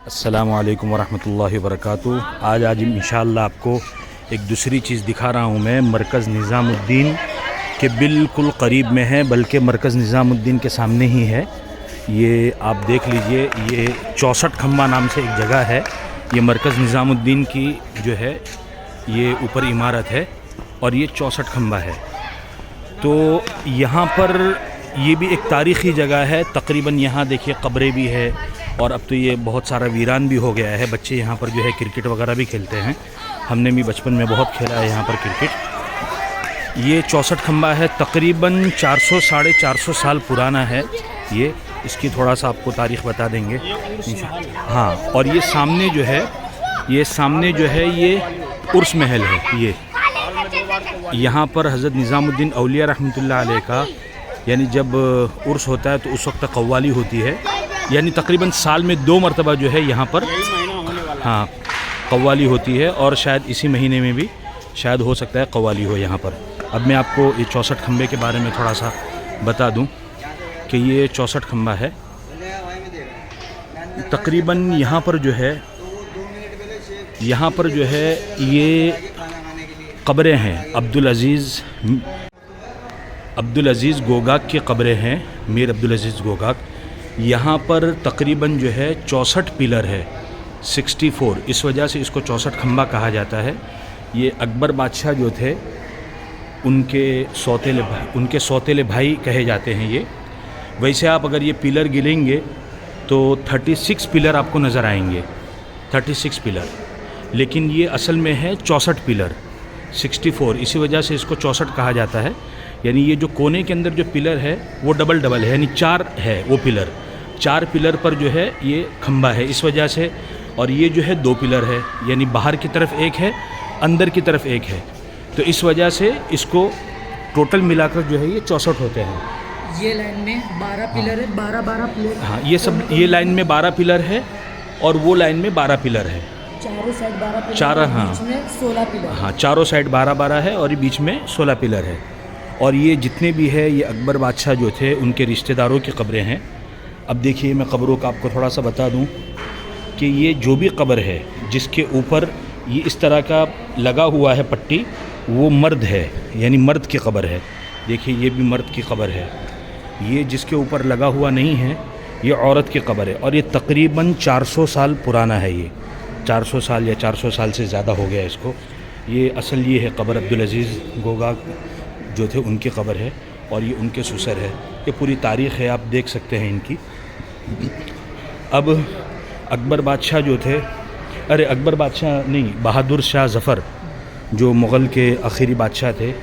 अस्सलामुअलैकुम वरहमतुल्लाहि वबरकातुहू। आज इंशाअल्लाह आपको एक दूसरी चीज़ दिखा रहा हूँ मैं। मरकज़ निज़ामुद्दीन के बिल्कुल करीब में है, बल्कि मरकज़ निज़ामुद्दीन के सामने ही है। ये आप देख लीजिए, ये 64 खंबा नाम से एक जगह है। ये मरकज़ निज़ामुद्दीन की जो है ये ऊपर इमारत है और ये 64 खंबा है। तो यहाँ पर ये भी एक तारीख़ी जगह है। तकरीबन यहाँ देखिए कब्रें भी है और अब तो ये बहुत सारा वीरान भी हो गया है। बच्चे यहाँ पर जो है क्रिकेट वगैरह भी खेलते हैं। हमने भी बचपन में बहुत खेला है यहाँ पर क्रिकेट। ये 64 खंबा है, तकरीबन 400 साढ़े 400 साल पुराना है ये। इसकी थोड़ा सा आपको तारीख़ बता देंगे। हाँ, और ये सामने जो है ये उर्स महल है। ये यहाँ पर हज़रत निज़ामुद्दीन औलिया रहमतुल्लाह अलैह का यानी जब उर्स होता है तो उस वक्त कव्वाली होती है। यानी तकरीबन साल में 2 मरतबा जो है यहाँ पर हाँ कव्वाली होती है, और शायद इसी महीने में भी शायद हो सकता है कव्वाली हो यहाँ पर। अब मैं आपको ये 64 खंबे के बारे में थोड़ा सा बता दूं कि ये 64 खंबा है। तकरीबन यहाँ पर जो है ये कब्रें हैं। अब्दुल अज़ीज़ गोगाक की कब्रें हैं, मीर अब्दुल अज़ीज़ गोगाक। यहाँ पर तकरीबन जो है 64 पिलर है, 64। इस वजह से इसको 64 खंबा कहा जाता है। ये अकबर बादशाह जो थे उनके सौतेले भाई कहे जाते हैं ये। वैसे आप अगर ये पिलर गिनेंगे तो 36 पिलर आपको नज़र आएंगे, 36 पिलर। लेकिन ये असल में है 64 पिलर, 64। इसी वजह से इसको 64 कहा जाता है। यानी ये जो कोने के अंदर जो पिलर है वो डबल है, यानी 4 है वो पिलर। 4 पिलर पर जो है ये खंबा है इस वजह से। और ये जो है 2 पिलर है, यानी बाहर की तरफ एक है, अंदर की तरफ एक है। तो इस वजह से इसको टोटल मिलाकर जो है ये 64 होते हैं। ये लाइन में 12 पिलर है, 12 पिलर। हाँ, ये लाइन में 12 पिलर है और वो लाइन में 12 पिलर है। चारों साइड 12 पिलर, हाँ, बीच में 16 पिलर। हाँ, चारों साइड 12 है और बीच में 16 पिलर है। और ये जितने भी है ये अकबर बादशाह जो थे उनके रिश्तेदारों की कब्रें हैं। अब देखिए, मैं कब्रों का आपको थोड़ा सा बता दूं कि ये जो भी कब्र है जिसके ऊपर ये इस तरह का लगा हुआ है पट्टी, वो मर्द है, यानी मर्द की कब्र है। देखिए, ये भी मर्द की कब्र है। ये जिसके ऊपर लगा हुआ नहीं है ये औरत की कब्र है। और ये तकरीबन 400 साल पुराना है। ये 400 साल या 400 साल से ज़्यादा हो गया इसको। ये असल ये है कब्र अब्दुल अज़ीज़ गोगाक जो थे उनकी कब्र है, और ये उनके ससुर है। ये पूरी तारीख़ है, आप देख सकते हैं इनकी। अब अकबर बादशाह जो थे, अकबर बादशाह नहीं, बहादुर शाह ज़फ़र जो मुग़ल के आखिरी बादशाह थे,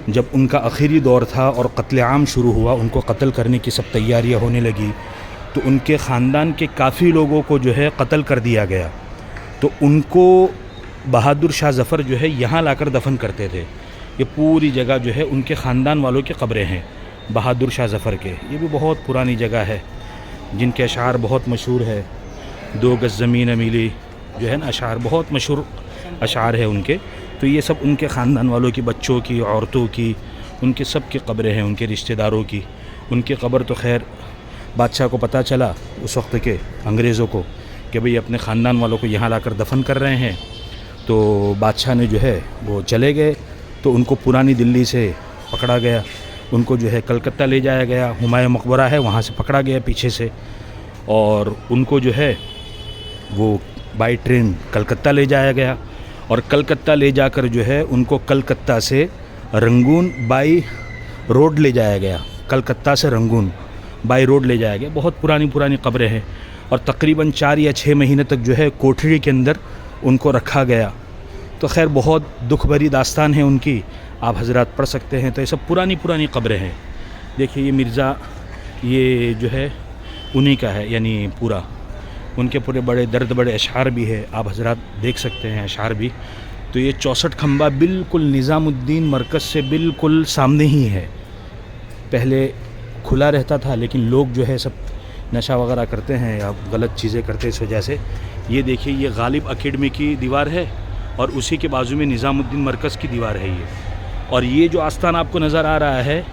जब उनका आखिरी दौर था और क़त्ल-ए-आम शुरू हुआ, उनको कत्ल करने की सब तैयारियां होने लगी, तो उनके ख़ानदान के काफ़ी लोगों को जो है कत्ल कर दिया गया। तो उनको बहादुर शाह ज़फ़र जो है यहाँ लाकर दफन करते थे। ये पूरी जगह जो है उनके ख़ानदान वालों की कब्रें हैं, बहादुर शाह ज़फ़र के। ये भी बहुत पुरानी जगह है, जिनके अशार बहुत मशहूर है। 2 गज़ ज़मीन मिली जो है ना, अशार बहुत मशहूर अशार है उनके। तो ये सब उनके ख़ानदान वालों की, बच्चों की, औरतों की, उनके सब की कब्रें हैं, उनके रिश्तेदारों की। उनकी कब्र तो खैर बादशाह को पता चला उस वक्त के अंग्रेज़ों को कि भाई अपने ख़ानदान वालों को यहाँ लाकर दफन कर रहे हैं। तो बादशाह ने जो है वो चले गए। तो उनको पुरानी दिल्ली से पकड़ा गया, उनको जो है कलकत्ता ले जाया गया। हुमायूं मकबरा है वहाँ से पकड़ा गया पीछे से, और उनको जो है वो बाई ट्रेन कलकत्ता ले जाया गया। और कलकत्ता ले जाकर जो है उनको कलकत्ता से रंगून बाई रोड ले जाया गया। कलकत्ता से रंगून बाई रोड ले जाया गया। बहुत पुरानी कब्रें हैं। और तकरीबन 4 या 6 महीने तक जो है कोठरी के अंदर उनको रखा गया। तो खैर बहुत दुख भरी दास्तान है उनकी, आप हजरात पढ़ सकते हैं। तो ये सब पुरानी कब्रें हैं। देखिए, ये मिर्ज़ा ये जो है उन्हीं का है, यानी पूरा उनके पूरे बड़े दर्द बड़े अशार भी है, आप हजरात देख सकते हैं अशार भी। तो ये 64 खंबा बिल्कुल निज़ामुद्दीन मरकज़ से बिल्कुल सामने ही है। पहले खुला रहता था, लेकिन लोग जो है सब नशा वगैरह करते हैं या गलत चीज़ें करते हैं, इस वजह से। ये देखिए, ये गालिब अकेडमी की दीवार है और उसी के बाजू में निज़ामुद्दीन मरकज़ की दीवार है ये। और ये जो आस्थान आपको नज़र आ रहा है,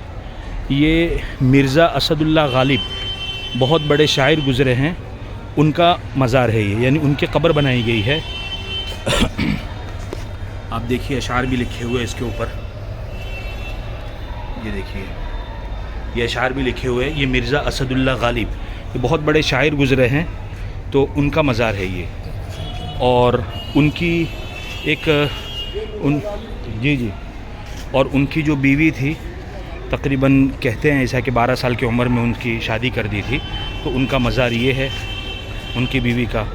ये मिर्ज़ा असदुल्ला गालिब बहुत बड़े शायर गुज़रे हैं, उनका मज़ार है ये, यानी उनकी कब्र बनाई गई है। आप देखिए अशार भी लिखे हुए हैं इसके ऊपर, ये देखिए ये अशार भी लिखे हुए हैं। ये मिर्ज़ा असदुल्ला गालिब, ये बहुत बड़े शायर गुज़रे हैं, तो उनका मज़ार है ये। और उनकी जी और उनकी जो बीवी थी, तकरीबन कहते हैं ऐसा कि 12 साल की उम्र में उनकी शादी कर दी थी, तो उनका मज़ार ये है उनकी बीवी का।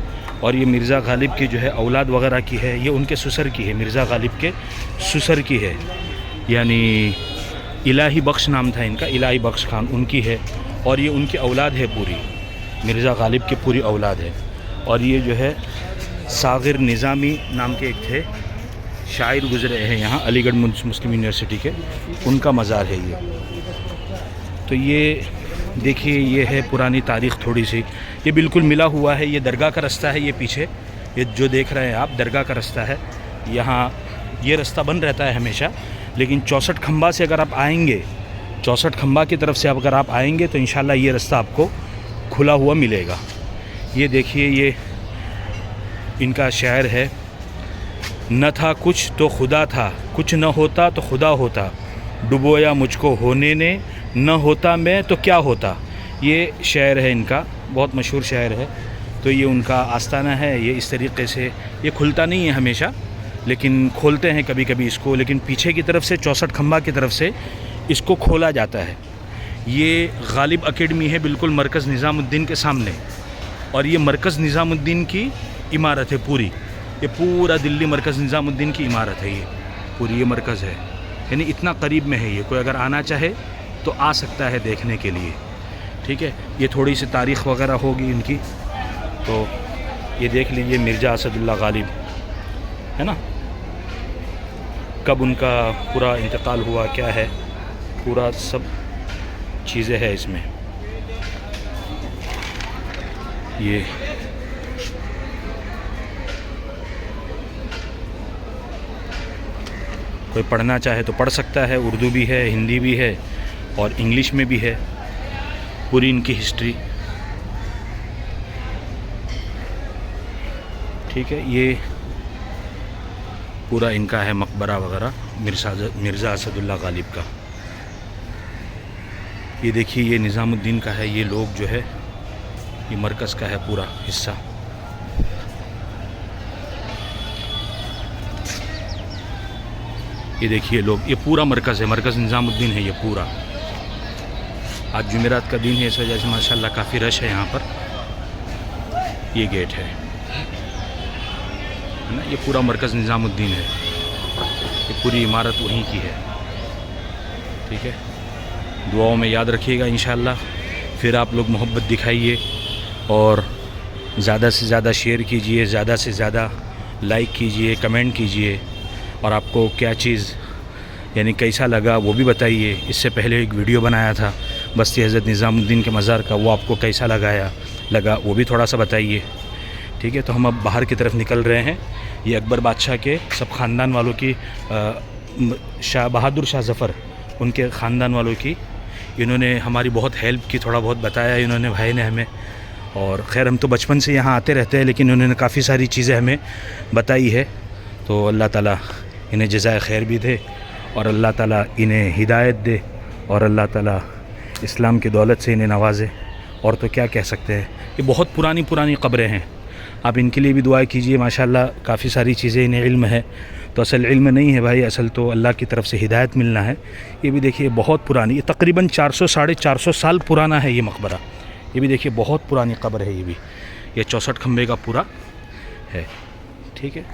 और ये मिर्ज़ा गालिब की जो है औलाद वगैरह की है, ये उनके ससुर की है, मिर्ज़ा गालिब के ससुर की है, यानी इलाही बख्श नाम था इनका, इलाही बख्श खान उनकी है। और ये उनकी औलाद है पूरी, मिर्ज़ा गालिब की पूरी औलाद है। और ये जो है सागिर निज़ामी नाम के एक थे शायर गुज़रे हैं यहाँ अलीगढ़ मुस्लिम यूनिवर्सिटी के, उनका मज़ार है ये। तो ये देखिए ये है पुरानी तारीख़ थोड़ी सी, ये बिल्कुल मिला हुआ है। ये दरगाह का रास्ता है, ये पीछे ये जो देख रहे हैं आप दरगाह का रास्ता है। यहाँ ये रास्ता बंद रहता है हमेशा, लेकिन 64 खंबा से अगर आप आएंगे, 64 खंबा की तरफ से अगर आप आएंगे तो इंशाल्लाह ये रास्ता आपको खुला हुआ मिलेगा। ये देखिए ये इनका शायर है, न था कुछ तो खुदा था, कुछ न होता तो खुदा होता, डुबोया मुझको होने ने, न होता मैं तो क्या होता। ये शायर है इनका, बहुत मशहूर शायर है। तो ये उनका आस्ताना है, ये इस तरीक़े से, ये खुलता नहीं है हमेशा, लेकिन खोलते हैं कभी कभी इसको, लेकिन पीछे की तरफ से 64 खंबा की तरफ से इसको खोला जाता है। ये गालिब एकेडमी है बिल्कुल मरकज़ निज़ामुद्दीन के सामने, और ये मरकज़ निज़ामुद्दीन की इमारत है पूरी, ये पूरा दिल्ली मरकज़ निज़ामुद्दीन की इमारत है ये पूरी, ये मरकज़ है, यानी इतना करीब में है ये। कोई अगर आना चाहे तो आ सकता है देखने के लिए, ठीक है। ये थोड़ी सी तारीख़ वगैरह होगी इनकी, तो ये देख लीजिए मिर्ज़ा असदुल्ला गालिब है ना, कब उनका पूरा इंतकाल हुआ, क्या है, पूरा सब चीज़ें हैं इसमें। ये कोई पढ़ना चाहे तो पढ़ सकता है, उर्दू भी है, हिंदी भी है और इंग्लिश में भी है पूरी इनकी हिस्ट्री, ठीक है। ये पूरा इनका है मकबरा वगैरह मिर्ज़ा असदुल्ला गालिब का। ये देखिए ये निज़ामुद्दीन का है, ये लोग जो है ये मरकज़ का है पूरा हिस्सा। ये देखिए लोग, ये पूरा मरकज़ है, मरकज़ निज़ामुद्दीन है ये पूरा। आज जुमेरात का दिन है, इस वजह से माशाल्लाह काफ़ी रश है यहाँ पर। ये गेट है ना, ये पूरा मरकज़ निज़ामुद्दीन है, ये पूरी इमारत वहीं की है, ठीक है। दुआओं में याद रखिएगा इंशाल्लाह। फिर आप लोग मोहब्बत दिखाइए और ज़्यादा से ज़्यादा शेयर कीजिए, ज़्यादा से ज़्यादा लाइक कीजिए, कमेंट कीजिए, और आपको क्या चीज़ यानी कैसा लगा वो भी बताइए। इससे पहले एक वीडियो बनाया था बस्ती हज़रत निज़ामुद्दीन के मज़ार का, वो आपको कैसा लगा वो भी थोड़ा सा बताइए, ठीक है। तो हम अब बाहर की तरफ निकल रहे हैं। ये अकबर बादशाह के सब ख़ानदान वालों की, बहादुर शाह ज़फ़र उनके ख़ानदान वालों की, इन्होंने हमारी बहुत हेल्प की, थोड़ा बहुत बताया इन्होंने, भाई ने हमें। और ख़ैर हम तो बचपन से यहाँ आते रहते हैं, लेकिन उन्होंने काफ़ी सारी चीज़ें हमें बताई है। तो अल्लाह ताला इन्हें जज़ाए खैर भी दे, और अल्लाह ताला इन्हें हिदायत दे, और अल्लाह ताला इस्लाम की दौलत से इन्हें नवाजे। और तो क्या कह सकते हैं, ये बहुत पुरानी कब्रें हैं, आप इनके लिए भी दुआ कीजिए। माशाल्लाह काफ़ी सारी चीज़ें इन्हें इल्म है, तो असल इल्म नहीं है भाई, असल तो अल्लाह की तरफ से हिदायत मिलना है। ये भी देखिए बहुत पुरानी, ये तकरीबन 400 साढ़े 400 साल पुराना है ये मकबरा। ये भी देखिए बहुत पुरानी कब्र है, ये भी, ये 64 खंबे का पूरा है, ठीक है।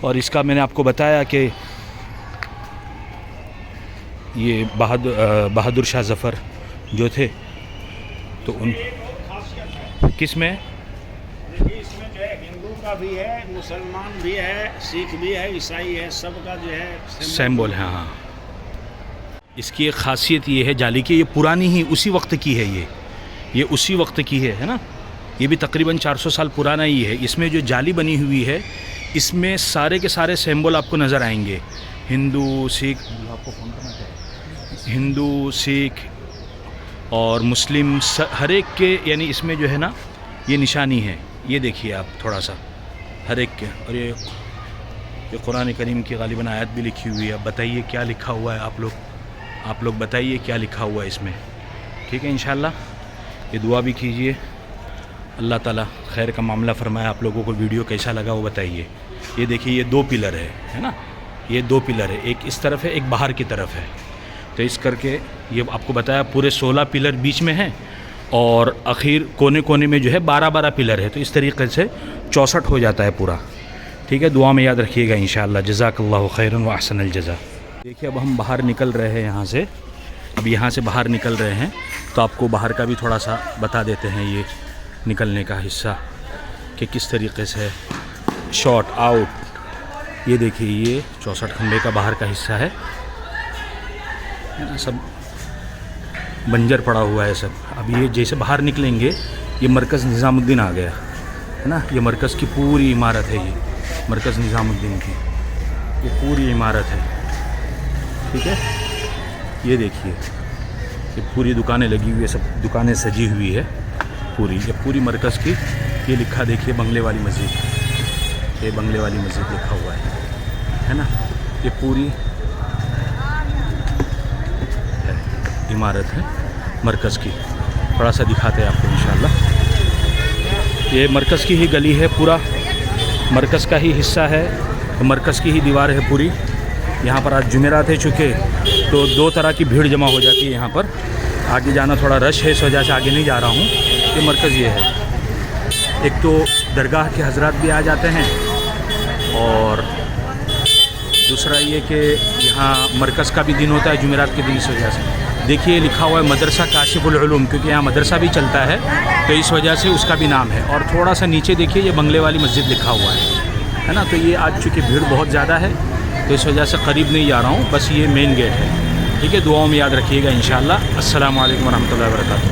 और इसका मैंने आपको बताया कि ये बहादुर शाह ज़फ़र जो थे, तो उन किस में इसमें जो है हिंदू का भी है, मुसलमान भी है, सिख भी है, ईसाई है, सबका जो है सिंबल है। हाँ, इसकी एक ख़ासियत ये है जाली की, ये पुरानी ही उसी वक्त की है, ये उसी वक्त की है ना। ये भी तकरीबन 400 साल पुराना ही है। इसमें जो जाली बनी हुई है, इसमें सारे के सारे सिंबल आपको नज़र आएंगे, हिंदू सिख, आपको फ़ोन करना चाहिए, हिंदू सिख और मुस्लिम हर एक के, यानी इसमें जो है ना ये निशानी है, ये देखिए आप थोड़ा सा हर एक के। और ये कुरान करीम की गालिबन आयत भी लिखी हुई है। अब बताइए क्या लिखा हुआ है, आप लोग बताइए क्या लिखा हुआ है इसमें। ठीक है, इंशाल्लाह ये दुआ भी कीजिए, अल्लाह ताला खैर का मामला फरमाए। आप लोगों को वीडियो कैसा लगा वो बताइए। ये देखिए ये 2 पिलर है ना, ये 2 पिलर है, एक इस तरफ है एक बाहर की तरफ है। तो इस करके ये आपको बताया पूरे 16 पिलर बीच में हैं और आखिर कोने कोने में जो है 12-12 पिलर है। तो इस तरीके से 64 हो जाता है पूरा। ठीक है, दुआ में याद रखिएगा इंशाअल्लाह। जज़ाकल्लाहु खैरन व अहसनल जज़ा। देखिए अब हम बाहर निकल रहे हैं यहाँ से, अब यहाँ से बाहर निकल रहे हैं तो आपको बाहर का भी थोड़ा सा बता देते हैं। ये निकलने का हिस्सा कि किस तरीके से शॉट आउट। ये देखिए ये 64 खंबे का बाहर का हिस्सा है ना, सब बंजर पड़ा हुआ है सब। अब ये जैसे बाहर निकलेंगे ये मरकज़ निज़ामुद्दीन आ गया है ना, ये मरकज़ की पूरी इमारत है, ये मरकज़ निज़ामुद्दीन की ये पूरी इमारत है। ठीक है, ये देखिए ये पूरी दुकानें लगी हुई है, सब दुकानें सजी हुई है पूरी, ये पूरी मरकज़ की। ये लिखा देखिए बंगले वाली मस्जिद, ये बंगले वाली मस्जिद लिखा हुआ है ना। ये पूरी इमारत है मरकज़ की। थोड़ा सा दिखाते हैं आपको इंशाअल्लाह। ये मरकज़ की ही गली है, पूरा मरकज़ का ही हिस्सा है, मरकज़ की ही दीवार है पूरी। यहाँ पर आज जुमेरात है चूँकि तो 2 तरह की भीड़ जमा हो जाती है यहाँ पर। आगे जाना थोड़ा रश है, इस वजह से आगे नहीं जा रहा हूँ। ये मरकज़ ये है, एक तो दरगाह के हजरात भी आ जाते हैं और दूसरा ये कि यहाँ मरकज़ का भी दिन होता है जुमेरात के दिन, इस वजह से। देखिए लिखा हुआ है मदरसा काशिफुल उलूम, क्योंकि यहाँ मदरसा भी चलता है तो इस वजह से उसका भी नाम है। और थोड़ा सा नीचे देखिए ये बंगले वाली मस्जिद लिखा हुआ है ना। तो ये आज चूँकि भीड़ बहुत ज़्यादा है तो इस वजह से करीब नहीं जा रहा हूँ, बस ये मेन गेट है। ठीक है, दुआओं में याद रखिएगा इंशाअल्लाह। अस्सलामु अलैकुम वरहमतुल्लाहि वबरकातुहू।